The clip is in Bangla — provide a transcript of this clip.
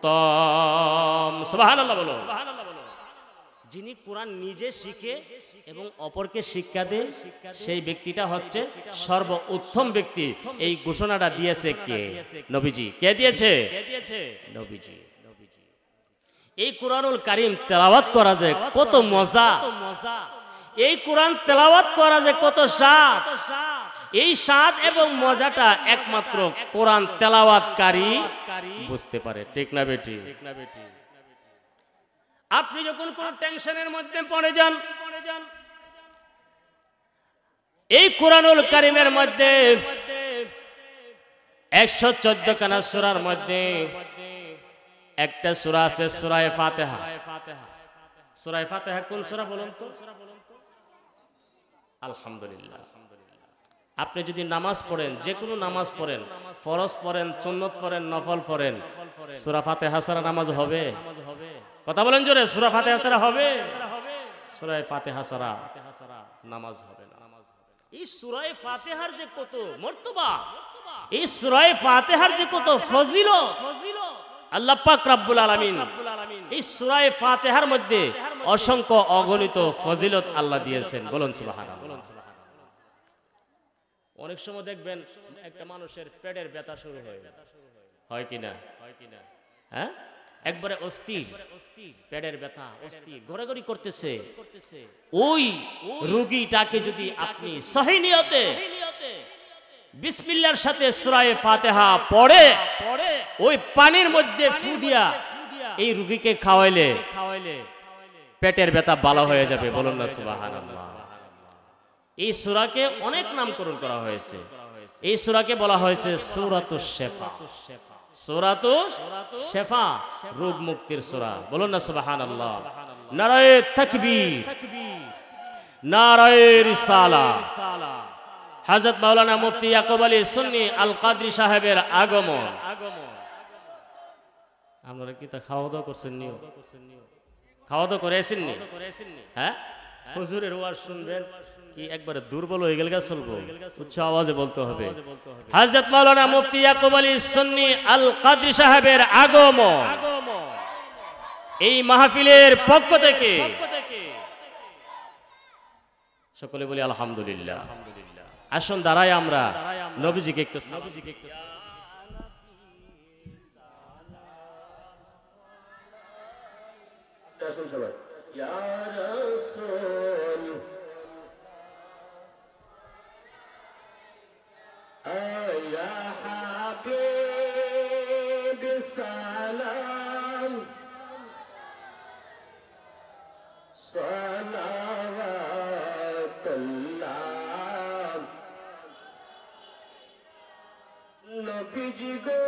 উত্তম। সুবহানাল্লাহ বলো। যিনি কোরআন নিজে শিখে এবং অপরকে শিক্ষা দেয় সেই ব্যক্তিটা হচ্ছে সর্ব উত্তম ব্যক্তি। এই ঘোষণাটা দিয়েছে কে? নবীজি। কে দিয়েছে? নবীজি। এই কোরআনুল কারীম তেলাওয়াত করা যায় কত মজা, এই কোরআন তেলাওয়াত করা যায় কত স্বাদ। এই স্বাদ এবং মজাটা একমাত্র কোরআন তেলাওয়াতকারী বুঝতে পারে। ঠিক না বেটি? আপনি যখন কোন টেনশনের মধ্যে পড়ে যান, এই কোরআনুল কারীমের মধ্যে 114 খানা সূরার মধ্যে একটা সূরা আছে সূরা ফাতিহা। সূরা ফাতিহা কোন সূরা বলুন তো? আলহামদুলিল্লাহ। আপনি যদি নামাজ পড়েন, যে কোনো নামাজ পড়েন, ফরজ পড়েন, সুন্নত পড়েন, নফল পড়েন, সূরা ফাতিহা ছাড়া নামাজ হবে? কথা বলেন জোরে। সূরা ফাতিহা ছাড়া হবে? সূরা ফাতিহা ছাড়া নামাজ হবে না। এই সূরা ফাতিহার যে কত মর্তবা, এই সূরা ফাতিহার যে কত ফজিলত, আল্লাহ পাক রব্বুল আলামিন এই সূরা ফাতিহার মধ্যে অসংখ্য অগণিত ফজিলত আল্লাহ দিয়েছেন। বলুন সুবহানাল্লাহ। অনেক সময় দেখবেন একটা মানুষের পেটের ব্যথা শুরু হয় কিনা? হ্যাঁ, একবারে অস্থির, পেটের ব্যথা, অস্থির, গড়াগড়ি করতেছে। ওই রোগীটাকে যদি আপনি সহি নিয়তে বিসমিল্লাহর সাথে সূরা ফাতিহা পড়ে ওই পানির মধ্যে ফু দিয়া এই রোগীকে খাওয়াইলে পেটের ব্যথা ভালো হয়ে যাবে। বলুন না সুবহানাল্লাহ। এই সূরাকে অনেক নামকরণ করা হয়েছে। এই সূরাকে বলা হয়েছে সূরাতুশ শিফা। সূরাতুশ শিফা, রোগ মুক্তির সূরা। বলুন না সুবহানাল্লাহ। নারায়ে তাকবীর, নারায়ে রিসালাত। হযরত মাওলানা মুফতি ইয়াকুব আলী সুন্নি আল কাদরি সাহেবের আগমন। আপনারা কি তা খাওয়া দাওয়া করছেন নি? খাওয়া দাওয়া করেছেন নি? হ্যাঁ, হুজুরের ওয়াজ শুনবেন কি একবারে দুর্বল হয়ে গেলে চলবো? উচ্চ আওয়াজে বলতে হবে। হযরত মাওলানা মুফতি ইয়াকুব আলী সুন্নি আল কাদরি সাহেবের আগমন এই মাহফিলের পক্ষ থেকে সকলে বলি আলহামদুলিল্লাহ। আসুন দাঁড়াই আমরা নবীজিকে একটু সবাই ইয়া রাসূল আয়া হাবিব সালাম সালাওয়াতুল্লাহ নবীজি গো